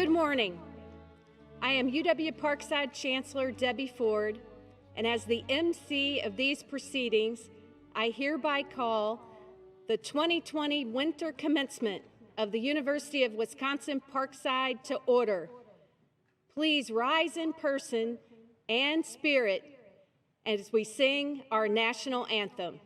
Good morning. I am UW Parkside Chancellor Debbie Ford, and as the MC of these proceedings, I hereby call the 2020 winter commencement of the University of Wisconsin Parkside to order. Please rise in person and spirit as we sing our national anthem.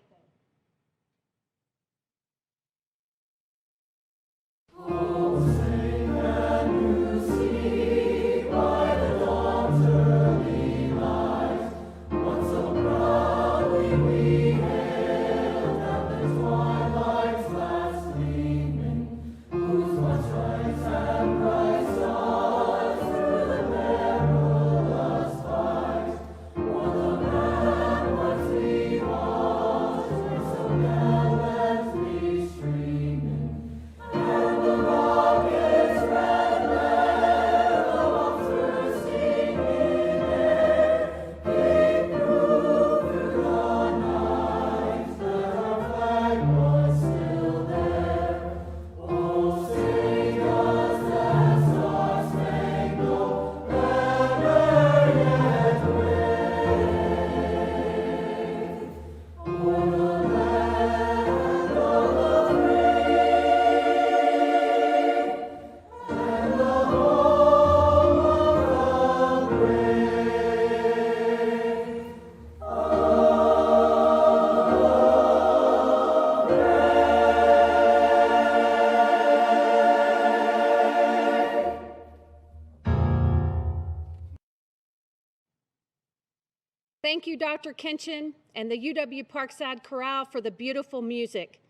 Thank you, Dr. Kinchin and the UW Parkside Chorale for the beautiful music.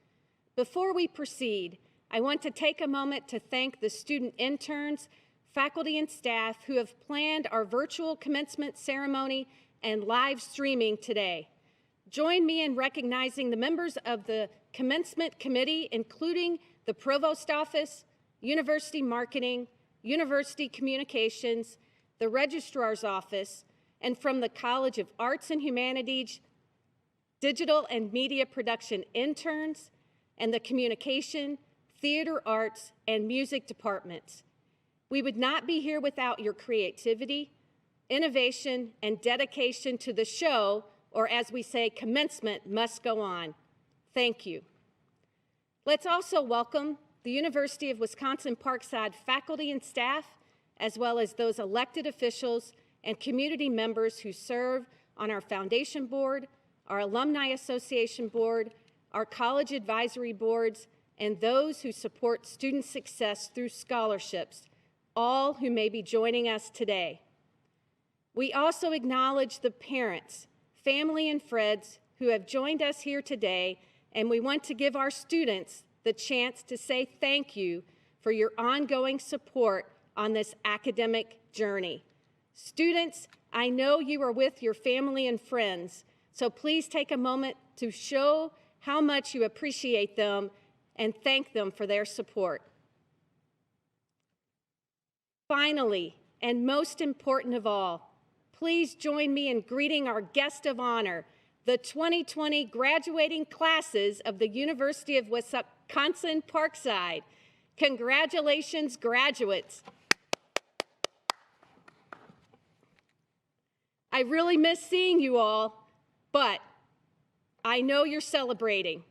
Before we proceed, I want to take a moment to thank the student interns, faculty, and staff who have planned our virtual commencement ceremony and live streaming today. Join me in recognizing the members of the Commencement Committee, including the Provost Office, University Marketing, University Communications, the Registrar's Office, and from the College of Arts and Humanities, Digital and Media Production interns, and the Communication, Theater Arts, and Music departments. We would not be here without your creativity, innovation, and dedication to the show, or as we say, commencement must go on. Thank you. Let's also welcome the University of Wisconsin Parkside faculty and staff, as well as those elected officials and community members who serve on our foundation board, our alumni association board, our college advisory boards, and those who support student success through scholarships, all who may be joining us today. We also acknowledge the parents, family, and friends who have joined us here today, and we want to give our students the chance to say thank you for your ongoing support on this academic journey. Students, I know you are with your family and friends, so please take a moment to show how much you appreciate them and thank them for their support. Finally, and most important of all, please join me in greeting our guest of honor, the 2020 graduating classes of the University of Wisconsin Parkside. Congratulations, graduates. I really miss seeing you all, but I know you're celebrating.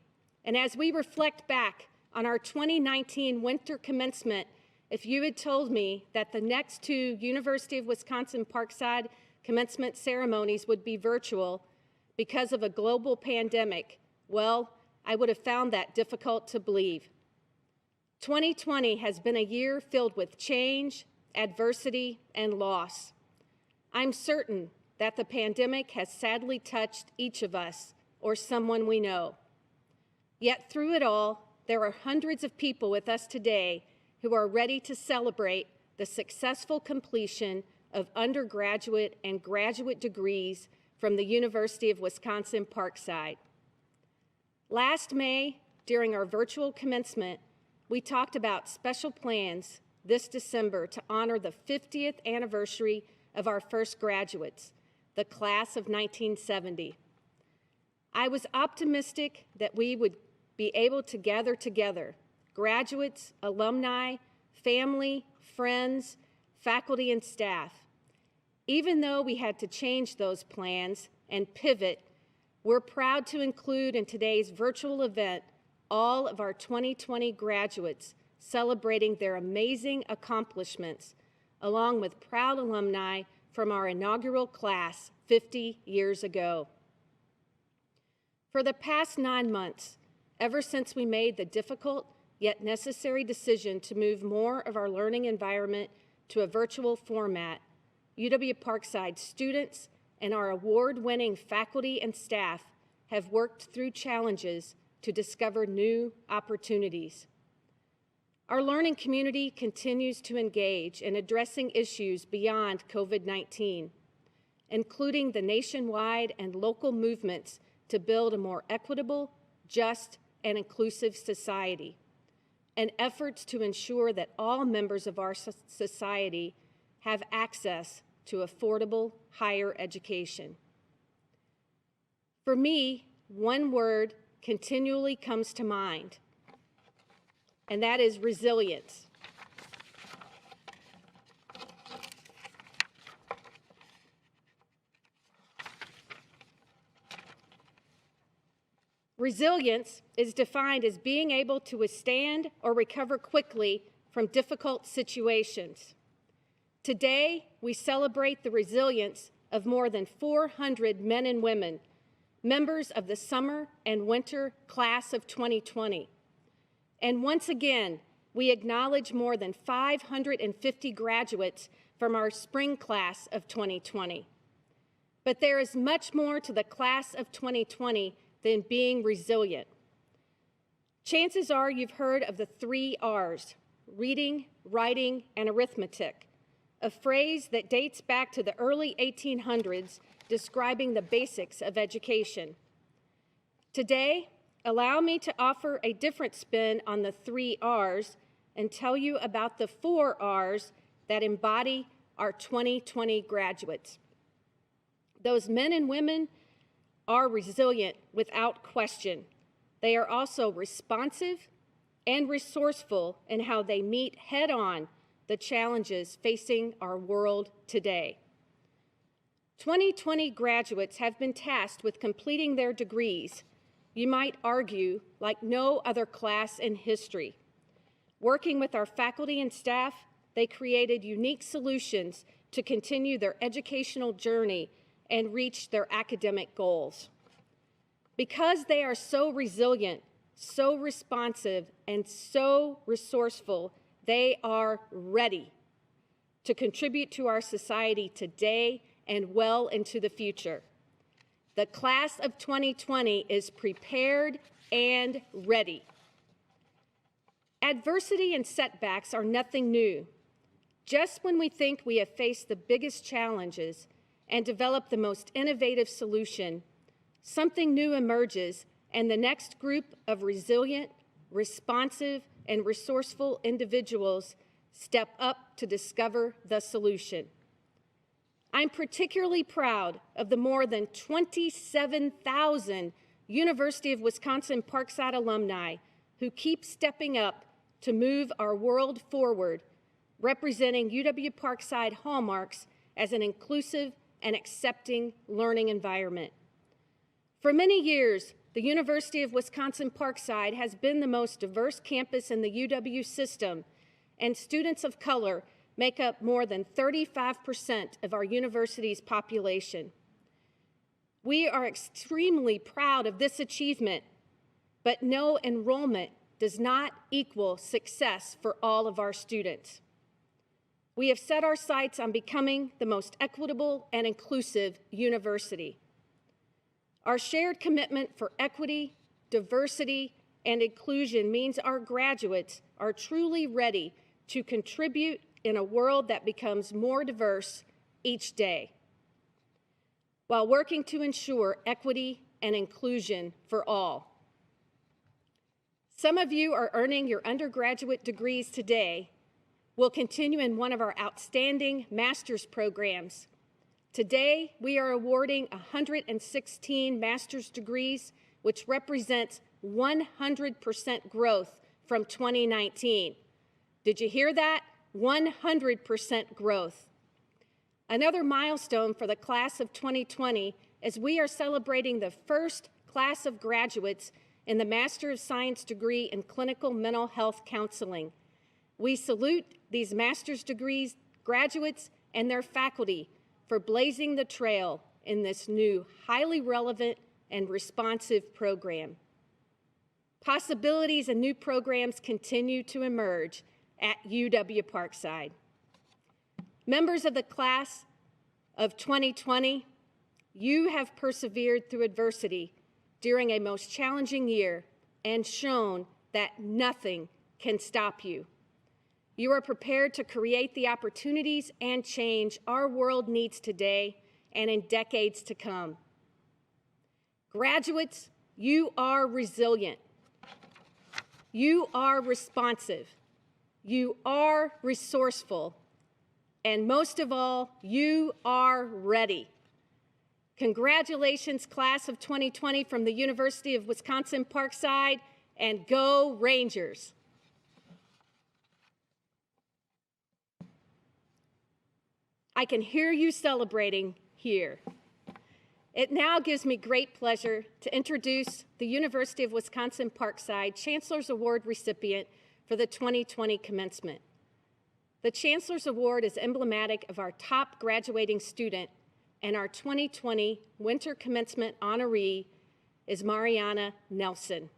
And as we reflect back on our 2019 winter commencement, if you had told me that the next two University of Wisconsin Parkside commencement ceremonies would be virtual because of a global pandemic, well, I would have found that difficult to believe. 2020 has been a year filled with change, adversity, and loss. I'm certain that the pandemic has sadly touched each of us or someone we know. Yet through it all, there are hundreds of people with us today who are ready to celebrate the successful completion of undergraduate and graduate degrees from the University of Wisconsin Parkside. Last May, during our virtual commencement, we talked about special plans this December to honor the 50th anniversary of our first graduates, the class of 1970. I was optimistic that we would be able to gather together, graduates, alumni, family, friends, faculty, and staff. Even though we had to change those plans and pivot, we're proud to include in today's virtual event all of our 2020 graduates celebrating their amazing accomplishments, along with proud alumni from our inaugural class 50 years ago. For the past 9 months, ever since we made the difficult yet necessary decision to move more of our learning environment to a virtual format, UW-Parkside students and our award-winning faculty and staff have worked through challenges to discover new opportunities. Our learning community continues to engage in addressing issues beyond COVID-19, including the nationwide and local movements to build a more equitable, just, and inclusive society, and efforts to ensure that all members of our society have access to affordable higher education. For me, one word continually comes to mind, and that is resilience. Resilience is defined as being able to withstand or recover quickly from difficult situations. Today, we celebrate the resilience of more than 400 men and women, members of the summer and winter class of 2020. And once again, we acknowledge more than 550 graduates from our spring class of 2020. But there is much more to the class of 2020 than being resilient. Chances are you've heard of the 3 R's, reading, writing, and arithmetic, a phrase that dates back to the early 1800s describing the basics of education. Today, allow me to offer a different spin on the 3 R's and tell you about the 4 R's that embody our 2020 graduates. Those men and women are resilient without question. They are also responsive and resourceful in how they meet head-on the challenges facing our world today. 2020 graduates have been tasked with completing their degrees, you might argue, like no other class in history. Working with our faculty and staff, they created unique solutions to continue their educational journey and reach their academic goals. Because they are so resilient, so responsive, and so resourceful, they are ready to contribute to our society today and well into the future. The class of 2020 is prepared and ready. Adversity and setbacks are nothing new. Just when we think we have faced the biggest challenges and developed the most innovative solution, something new emerges, and the next group of resilient, responsive, and resourceful individuals step up to discover the solution. I'm particularly proud of the more than 27,000 University of Wisconsin-Parkside alumni who keep stepping up to move our world forward, representing UW-Parkside hallmarks as an inclusive and accepting learning environment. For many years, the University of Wisconsin-Parkside has been the most diverse campus in the UW system, and students of color make up more than 35% of our university's population. We are extremely proud of this achievement, but no enrollment does not equal success for all of our students. We have set our sights on becoming the most equitable and inclusive university. Our shared commitment for equity, diversity, and inclusion means our graduates are truly ready to contribute in a world that becomes more diverse each day, while working to ensure equity and inclusion for all. Some of you are earning your undergraduate degrees today, will continue in one of our outstanding master's programs. Today, we are awarding 116 master's degrees, which represents 100% growth from 2019. Did you hear that? 100% growth. Another milestone for the class of 2020 is we are celebrating the first class of graduates in the Master of Science degree in Clinical Mental Health Counseling. We salute these master's degrees graduates and their faculty for blazing the trail in this new, highly relevant and responsive program. Possibilities and new programs continue to emerge at UW-Parkside. Members of the class of 2020, you have persevered through adversity during a most challenging year and shown that nothing can stop you. You are prepared to create the opportunities and change our world needs today and in decades to come. Graduates, you are resilient. You are responsive. You are resourceful. And most of all, you are ready. Congratulations, class of 2020 from the University of Wisconsin-Parkside, and go Rangers. I can hear you celebrating here. It now gives me great pleasure to introduce the University of Wisconsin-Parkside Chancellor's Award recipient for the 2020 commencement. The Chancellor's Award is emblematic of our top graduating student, and our 2020 winter commencement honoree is Mariana Nelson,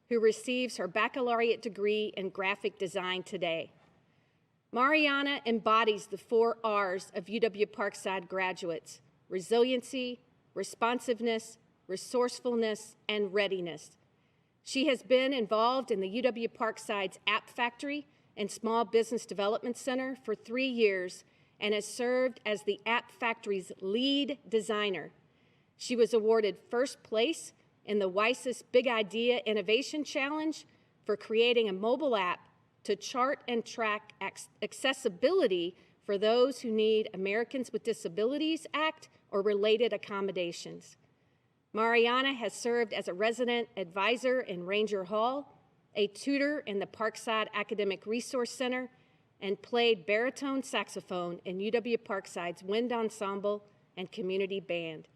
who receives her baccalaureate degree in graphic design today. Mariana embodies the 4 R's of UW-Parkside graduates: resiliency, responsiveness, resourcefulness, and readiness. She has been involved in the UW-Parkside's App Factory and Small Business Development Center for 3 years and has served as the App Factory's lead designer. She was awarded first place in the WISE's Big Idea Innovation Challenge for creating a mobile app to chart and track accessibility for those who need Americans with Disabilities Act or related accommodations. Mariana has served as a resident advisor in Ranger Hall, a tutor in the Parkside Academic Resource Center, and played baritone saxophone in UW-Parkside's Wind Ensemble and Community Band.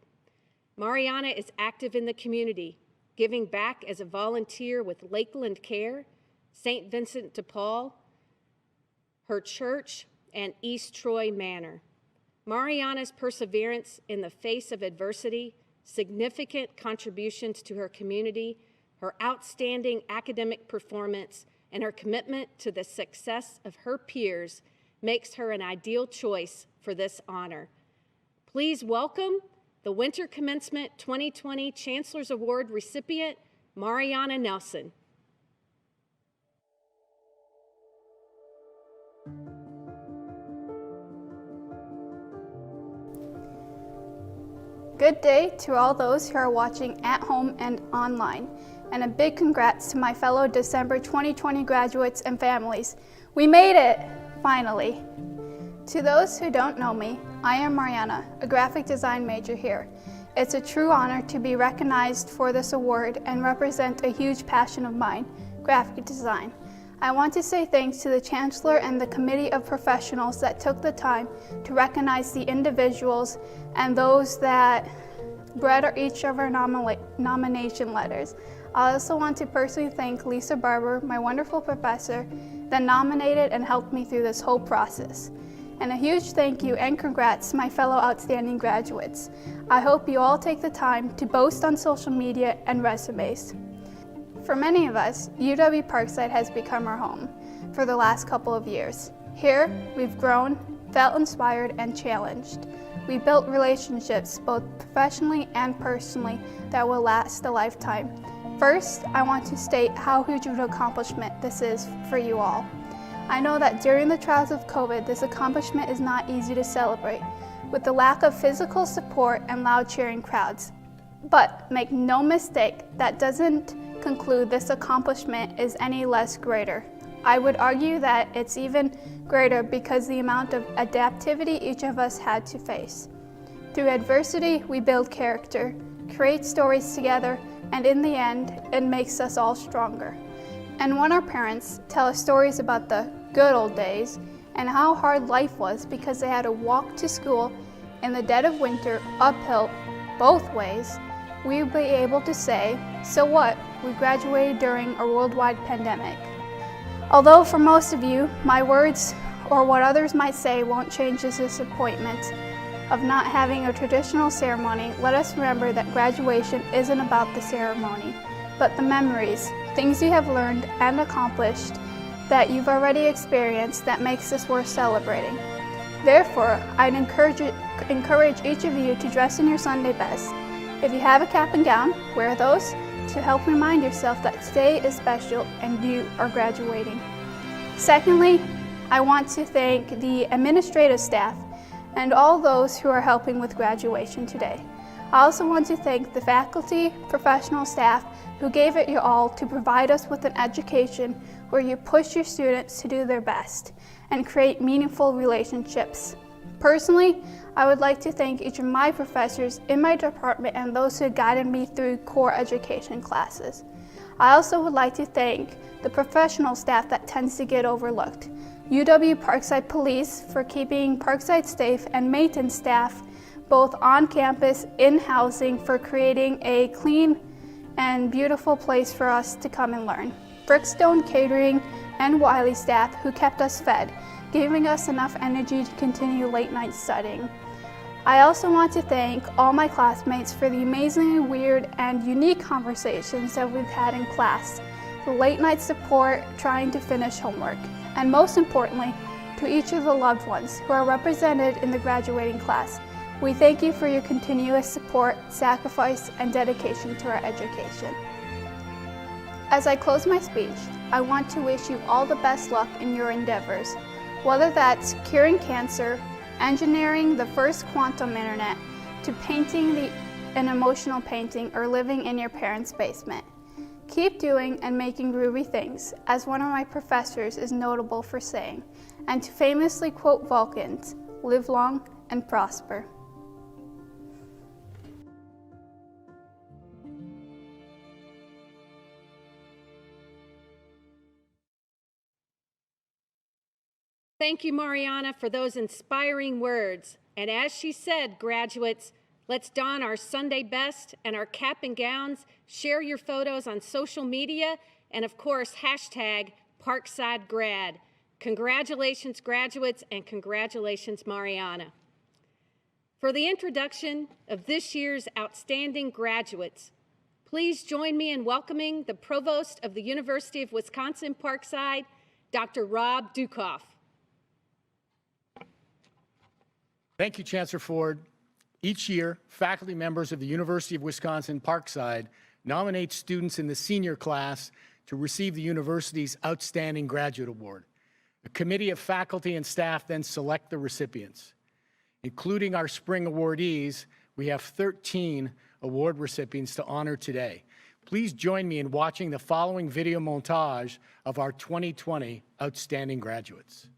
Mariana is active in the community, giving back as a volunteer with Lakeland Care, St. Vincent de Paul, her church, and East Troy Manor. Mariana's perseverance in the face of adversity, significant contributions to her community, her outstanding academic performance, and her commitment to the success of her peers makes her an ideal choice for this honor. Please welcome the Winter Commencement 2020 Chancellor's Award recipient, Mariana Nelson. Good day to all those who are watching at home and online, and a big congrats to my fellow December 2020 graduates and families. We made it, finally. To those who don't know me, I am Mariana, a graphic design major here. It's a true honor to be recognized for this award and represent a huge passion of mine, graphic design. I want to say thanks to the Chancellor and the committee of professionals that took the time to recognize the individuals and those that read each of our nomination letters. I also want to personally thank Lisa Barber, my wonderful professor, that nominated and helped me through this whole process. And a huge thank you and congrats to my fellow outstanding graduates. I hope you all take the time to boast on social media and resumes. For many of us, UW-Parkside has become our home for the last couple of years. Here, we've grown, felt inspired, and challenged. We built relationships, both professionally and personally, that will last a lifetime. First, I want to state how huge of an accomplishment this is for you all. I know that during the trials of COVID, this accomplishment is not easy to celebrate, with the lack of physical support and loud cheering crowds. But make no mistake, that doesn't conclude this accomplishment is any less greater. I would argue that it's even greater because the amount of adaptivity each of us had to face. Through adversity, we build character, create stories together, and in the end, it makes us all stronger. And when our parents tell us stories about the good old days and how hard life was because they had to walk to school in the dead of winter, uphill, both ways, we'll be able to say, so what? We graduated during a worldwide pandemic. Although for most of you, my words or what others might say won't change the disappointment of not having a traditional ceremony, let us remember that graduation isn't about the ceremony, but the memories, things you have learned and accomplished that you've already experienced that makes this worth celebrating. Therefore, I'd encourage each of you to dress in your Sunday best. If you have a cap and gown, wear those to help remind yourself that today is special and you are graduating. Secondly, I want to thank the administrative staff and all those who are helping with graduation today. I also want to thank the faculty, professional staff who gave it your all to provide us with an education where you push your students to do their best and create meaningful relationships. Personally, I would like to thank each of my professors in my department and those who guided me through core education classes. I also would like to thank the professional staff that tends to get overlooked. UW Parkside Police for keeping Parkside safe, and maintenance staff both on campus, in housing, for creating a clean and beautiful place for us to come and learn. Brickstone Catering and Wiley staff who kept us fed, giving us enough energy to continue late night studying. I also want to thank all my classmates for the amazingly weird and unique conversations that we've had in class, the late night support trying to finish homework, and most importantly, to each of the loved ones who are represented in the graduating class. We thank you for your continuous support, sacrifice, and dedication to our education. As I close my speech, I want to wish you all the best luck in your endeavors, whether that's curing cancer, engineering the first quantum internet, to painting an emotional painting, or living in your parents' basement. Keep doing and making groovy things, as one of my professors is notable for saying, and to famously quote Vulcans, live long and prosper. Thank you, Mariana, for those inspiring words. And as she said, graduates, let's don our Sunday best and our cap and gowns, share your photos on social media, and of course, hashtag ParksideGrad. Congratulations, graduates, and congratulations, Mariana. For the introduction of this year's outstanding graduates, please join me in welcoming the Provost of the University of Wisconsin-Parkside, Dr. Rob Dukoff. Thank you, Chancellor Ford. Each year, faculty members of the University of Wisconsin-Parkside nominate students in the senior class to receive the university's Outstanding Graduate Award. A committee of faculty and staff then select the recipients. Including our spring awardees, we have 13 award recipients to honor today. Please join me in watching the following video montage of our 2020 Outstanding Graduates.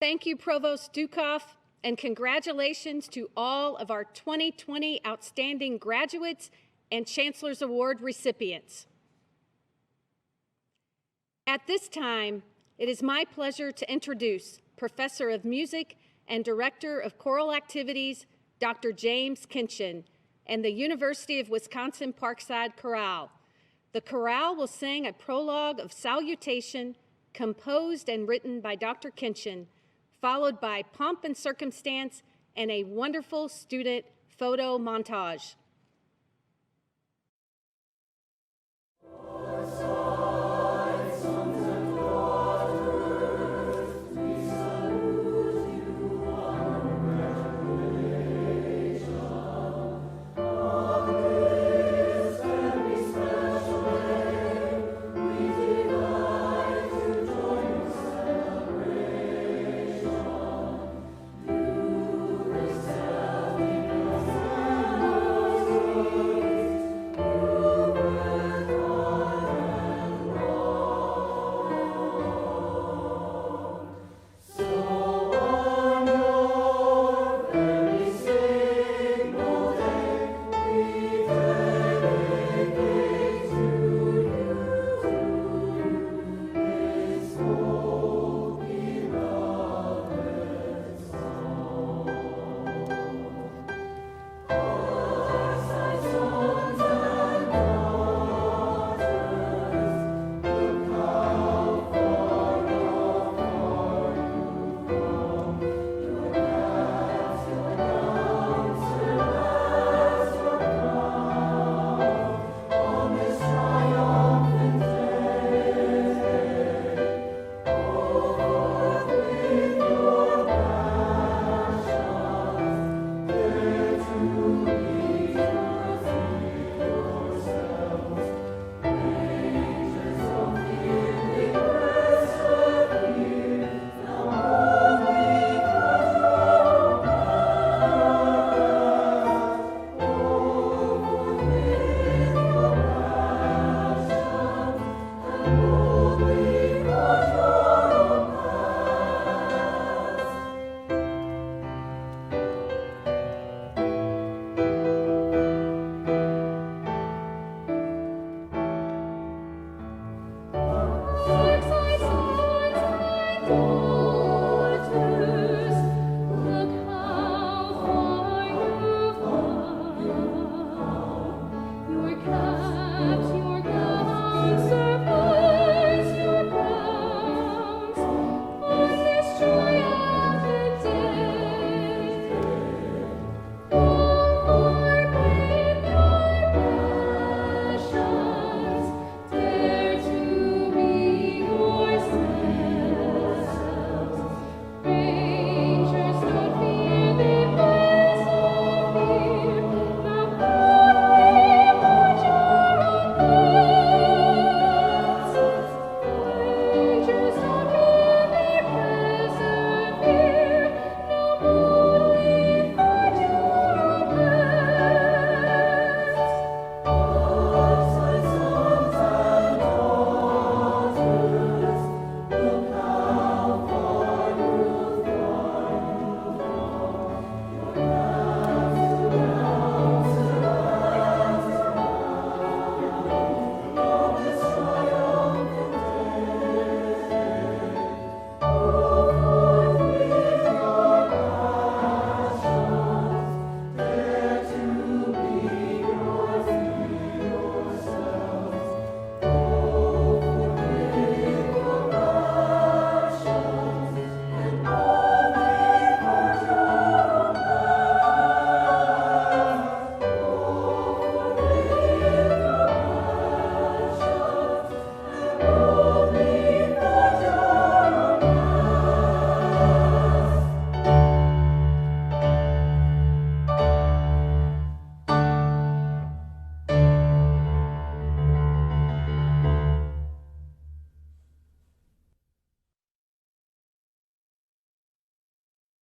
thank you, Provost Dukoff, and congratulations to all of our 2020 Outstanding Graduates and Chancellor's Award recipients. At this time, it is my pleasure to introduce Professor of Music and Director of Choral Activities, Dr. James Kinchin, and the University of Wisconsin Parkside Chorale. The chorale will sing a prologue of salutation composed and written by Dr. Kinchin, followed by pomp and circumstance and a wonderful student photo montage.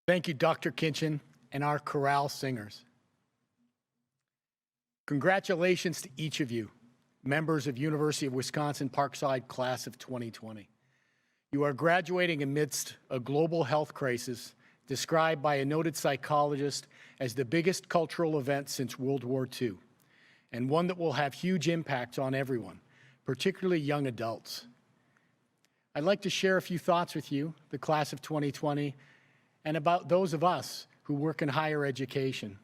Thank you, Dr. Kinchin and our chorale singers. Congratulations to each of you, members of University of Wisconsin Parkside Class of 2020. You are graduating amidst a global health crisis described by a noted psychologist as the biggest cultural event since World War II, and one that will have huge impacts on everyone, particularly young adults. I'd like to share a few thoughts with you, the class of 2020, and about those of us who work in higher education.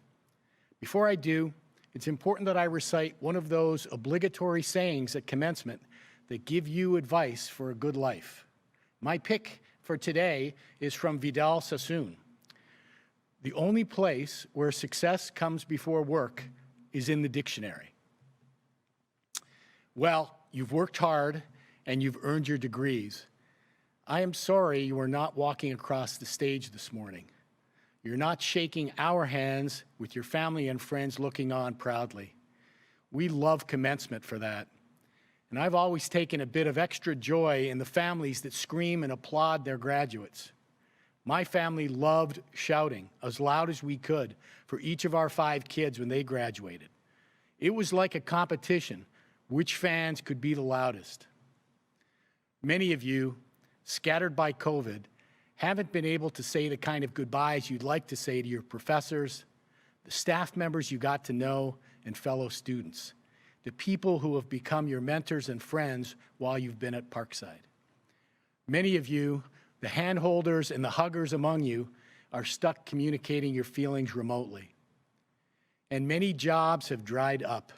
Before I do, it's important that I recite one of those obligatory sayings at commencement that give you advice for a good life. My pick for today is from Vidal Sassoon. The only place where success comes before work is in the dictionary. Well, you've worked hard and you've earned your degrees. I am sorry you are not walking across the stage this morning. You're not shaking our hands with your family and friends looking on proudly. We love commencement for that. And I've always taken a bit of extra joy in the families that scream and applaud their graduates. My family loved shouting as loud as we could for each of our 5 kids when they graduated. It was like a competition, which fans could be the loudest. Many of you, scattered by COVID, haven't been able to say the kind of goodbyes you'd like to say to your professors, the staff members you got to know, and fellow students, the people who have become your mentors and friends while you've been at Parkside. Many of you, the handholders and the huggers among you, are stuck communicating your feelings remotely. And many jobs have dried up.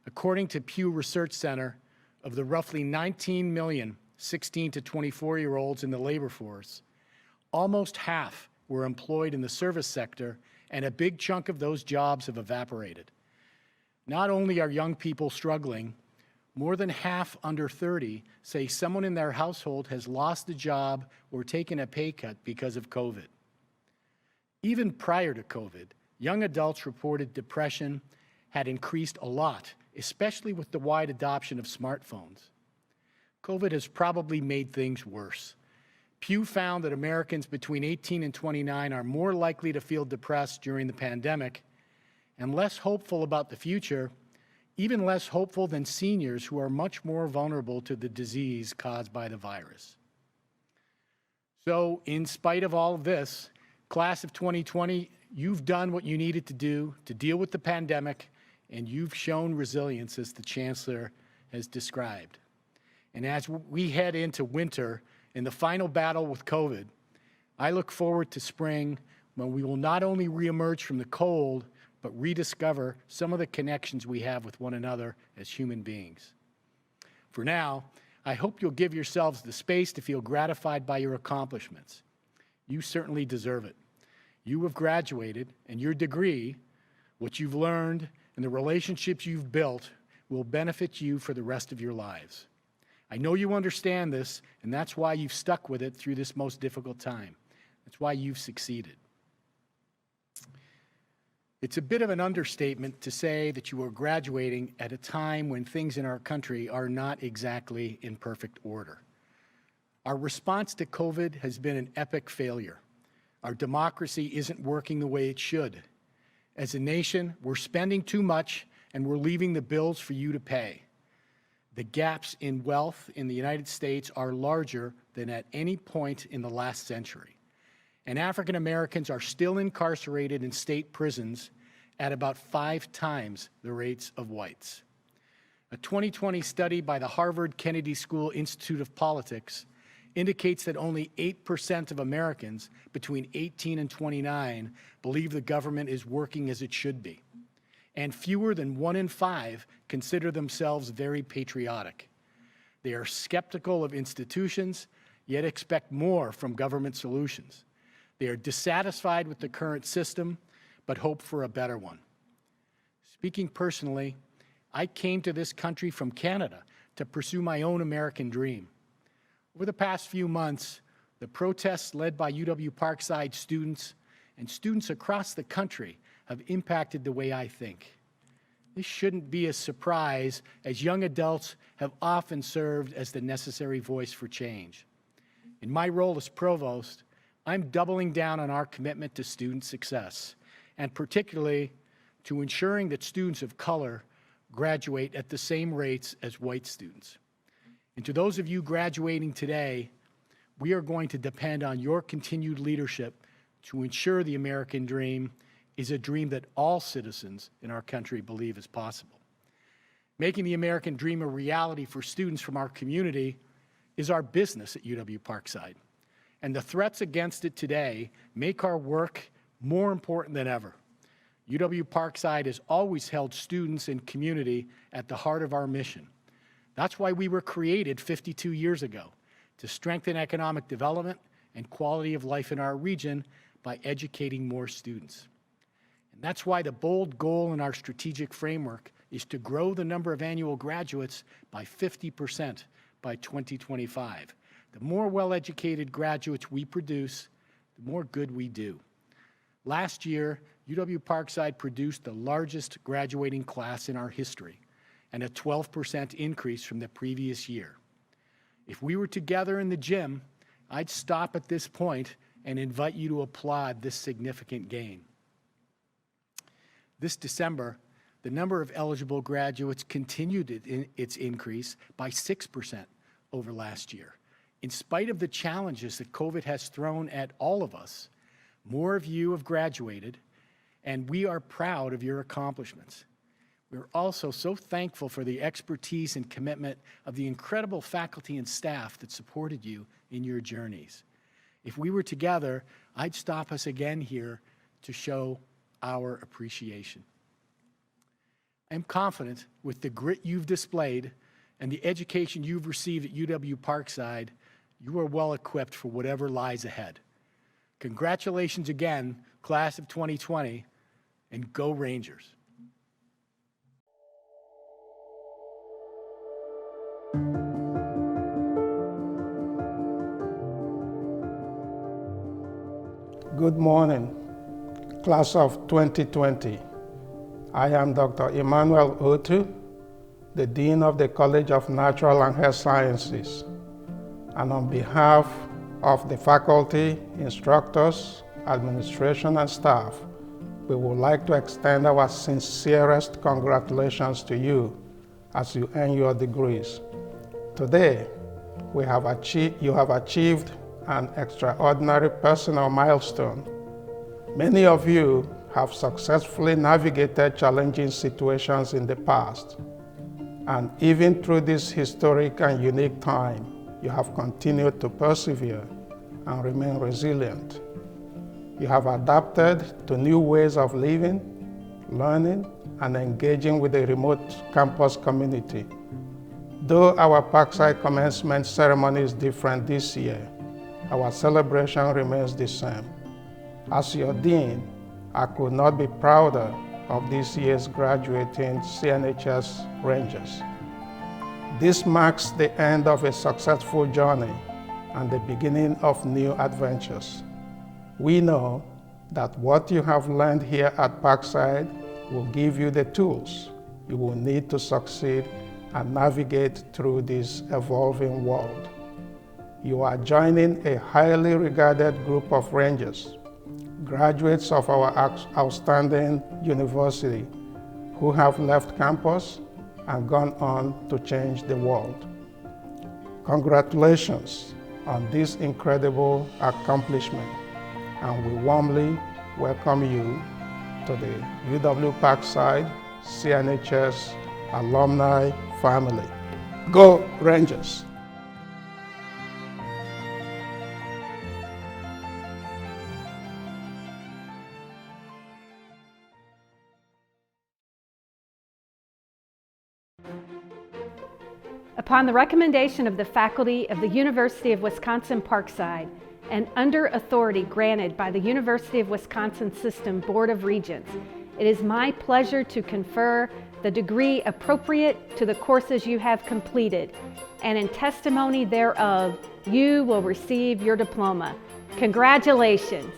According to Pew Research Center, of the roughly 19 million 16 to 24-year-olds in the labor force, almost half were employed in the service sector, and a big chunk of those jobs have evaporated. Not only are young people struggling, more than half under 30 say someone in their household has lost a job or taken a pay cut because of COVID. Even prior to COVID, young adults reported depression had increased a lot, especially with the wide adoption of smartphones. COVID has probably made things worse. Pew found that Americans between 18 and 29 are more likely to feel depressed during the pandemic and less hopeful about the future, even less hopeful than seniors who are much more vulnerable to the disease caused by the virus. So, in spite of all of this, class of 2020, you've done what you needed to do to deal with the pandemic, and you've shown resilience as the Chancellor has described. And as we head into winter in the final battle with COVID, I look forward to spring when we will not only reemerge from the cold, but rediscover some of the connections we have with one another as human beings. For now, I hope you'll give yourselves the space to feel gratified by your accomplishments. You certainly deserve it. You have graduated, and your degree, what you've learned, and the relationships you've built will benefit you for the rest of your lives. I know you understand this, and that's why you've stuck with it through this most difficult time. That's why you've succeeded. It's a bit of an understatement to say that you are graduating at a time when things in our country are not exactly in perfect order. Our response to COVID has been an epic failure. Our democracy isn't working the way it should. As a nation, we're spending too much and we're leaving the bills for you to pay. The gaps in wealth in the United States are larger than at any point in the last century. And African Americans are still incarcerated in state prisons at about 5 times the rates of whites. A 2020 study by the Harvard Kennedy School Institute of Politics indicates that only 8% of Americans between 18 and 29 believe the government is working as it should be. And fewer than 1 in 5 consider themselves very patriotic. They are skeptical of institutions, yet expect more from government solutions. They are dissatisfied with the current system, but hope for a better one. Speaking personally, I came to this country from Canada to pursue my own American dream. Over the past few months, the protests led by UW Parkside students and students across the country have impacted the way I think. This shouldn't be a surprise, as young adults have often served as the necessary voice for change. In my role as Provost, I'm doubling down on our commitment to student success, and particularly to ensuring that students of color graduate at the same rates as white students. And to those of you graduating today, we are going to depend on your continued leadership to ensure the American dream is a dream that all citizens in our country believe is possible. Making the American dream a reality for students from our community is our business at UW-Parkside, and the threats against it today make our work more important than ever. UW-Parkside has always held students and community at the heart of our mission. That's why we were created 52 years ago, to strengthen economic development and quality of life in our region by educating more students. And that's why the bold goal in our strategic framework is to grow the number of annual graduates by 50% by 2025. The more well-educated graduates we produce, the more good we do. Last year, UW-Parkside produced the largest graduating class in our history, and a 12% increase from the previous year. If we were together in the gym, I'd stop at this point and invite you to applaud this significant gain. This December, the number of eligible graduates continued its increase by 6% over last year. In spite of the challenges that COVID has thrown at all of us, more of you have graduated, and we are proud of your accomplishments. We're also so thankful for the expertise and commitment of the incredible faculty and staff that supported you in your journeys. If we were together, I'd stop us again here to show our appreciation. I'm confident with the grit you've displayed and the education you've received at UW-Parkside, you are well equipped for whatever lies ahead. Congratulations again, class of 2020, and go Rangers. Good morning, class of 2020. I am Dr. Emmanuel Otu, the Dean of the College of Natural and Health Sciences. And on behalf of the faculty, instructors, administration, and staff, we would like to extend our sincerest congratulations to you as you earn your degrees. Today, you have achieved an extraordinary personal milestone. Many of you have successfully navigated challenging situations in the past, and even through this historic and unique time, you have continued to persevere and remain resilient. You have adapted to new ways of living, learning, and engaging with the remote campus community. Though our Parkside commencement ceremony is different this year, our celebration remains the same. As your Dean, I could not be prouder of this year's graduating CNHS Rangers. This marks the end of a successful journey and the beginning of new adventures. We know that what you have learned here at Parkside will give you the tools you will need to succeed and navigate through this evolving world. You are joining a highly regarded group of Rangers, graduates of our outstanding university who have left campus and gone on to change the world. Congratulations on this incredible accomplishment, and we warmly welcome you to the UW-Parkside CNHS alumni family. Go Rangers! Upon the recommendation of the faculty of the University of Wisconsin-Parkside and under authority granted by the University of Wisconsin System Board of Regents, it is my pleasure to confer the degree appropriate to the courses you have completed, and in testimony thereof, you will receive your diploma. Congratulations.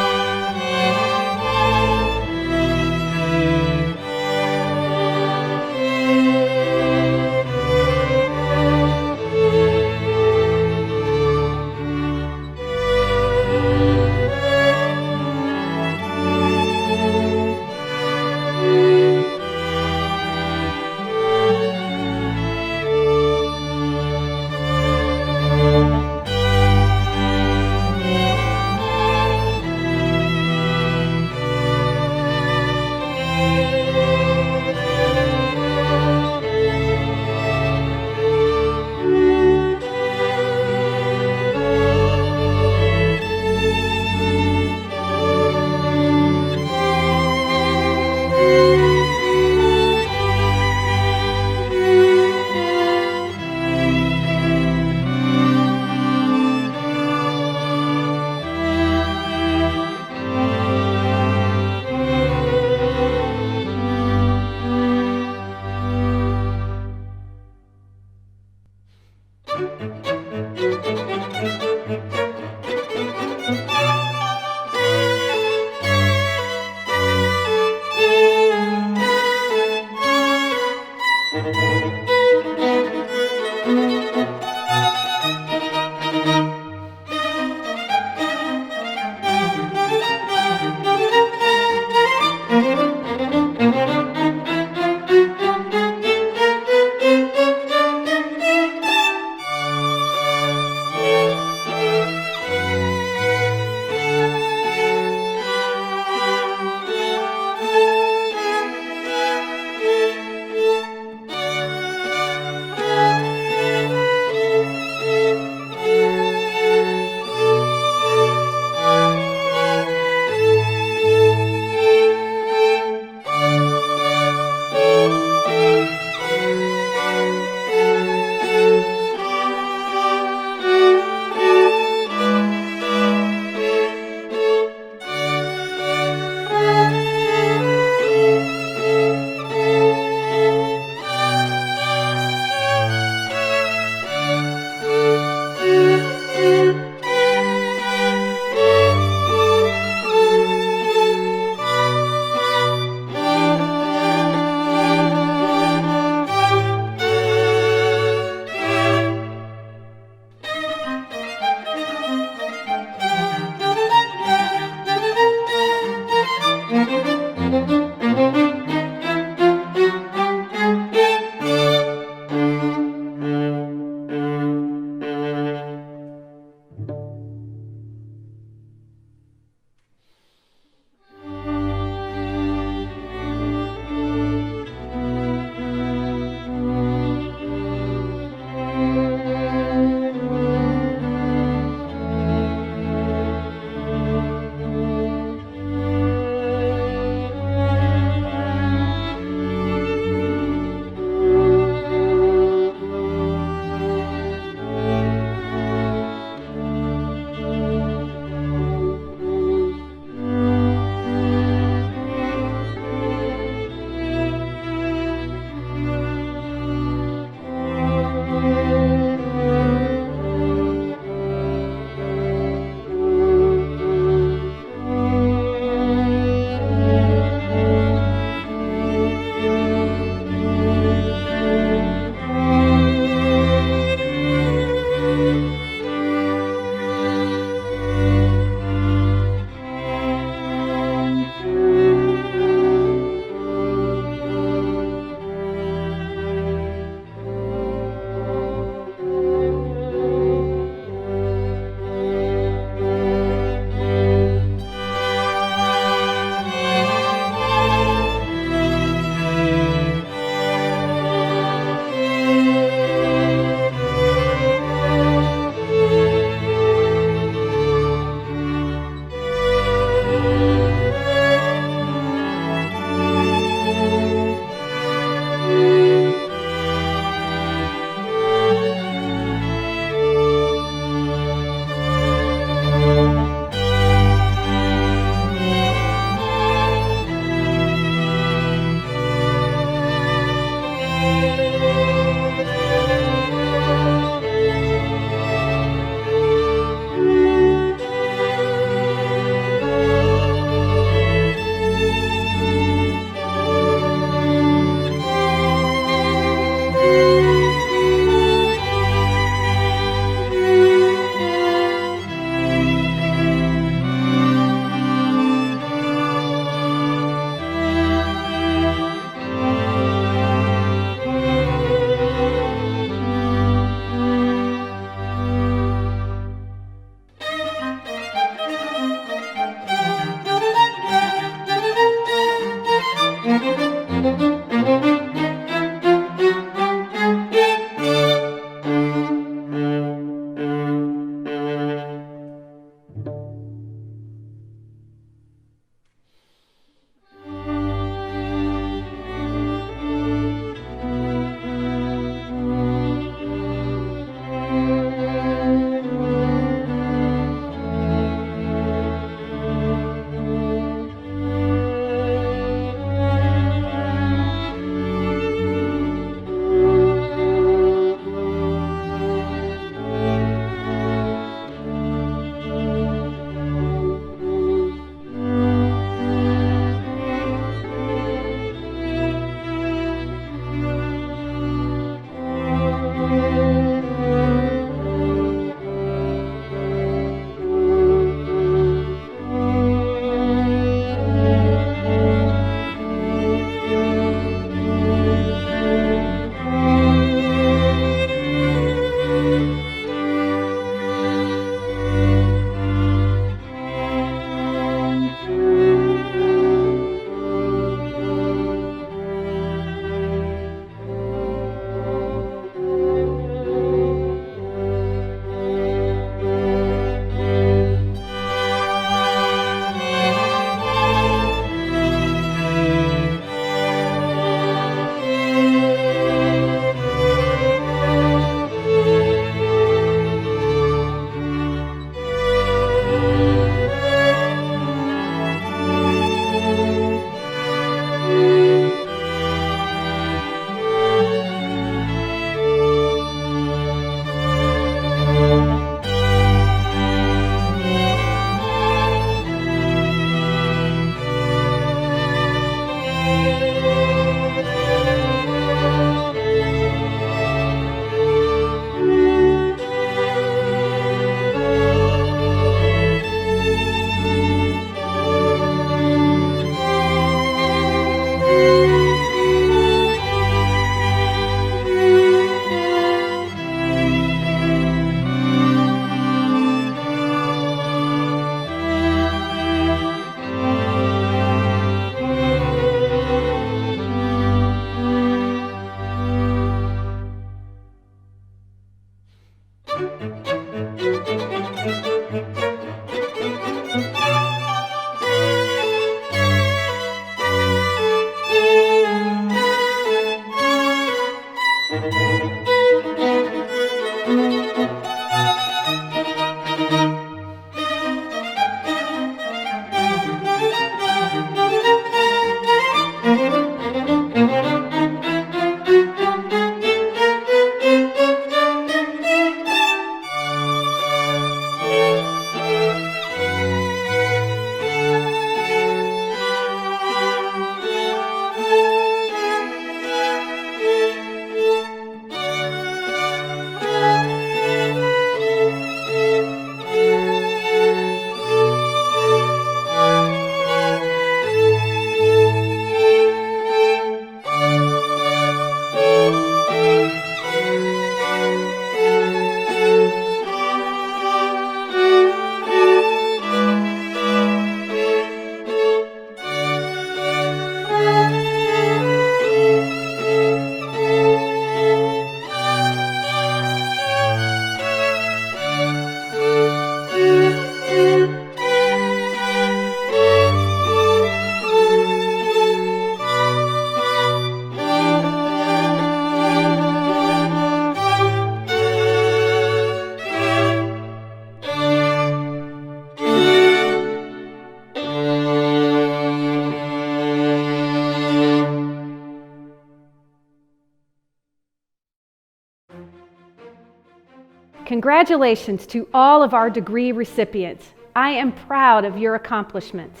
Congratulations to all of our degree recipients. I am proud of your accomplishments.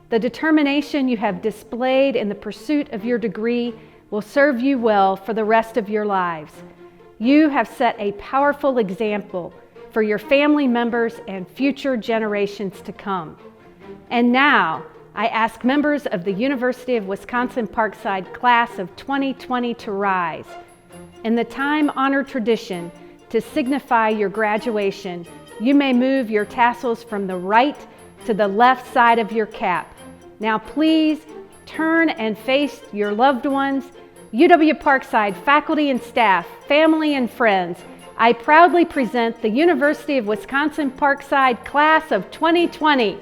The determination you have displayed in the pursuit of your degree will serve you well for the rest of your lives. You have set a powerful example for your family members and future generations to come. And now, I ask members of the University of Wisconsin-Parkside class of 2020 to rise. In the time-honored tradition to signify your graduation, you may move your tassels from the right to the left side of your cap. Now please turn and face your loved ones. UW-Parkside faculty and staff, family and friends, I proudly present the University of Wisconsin-Parkside class of 2020.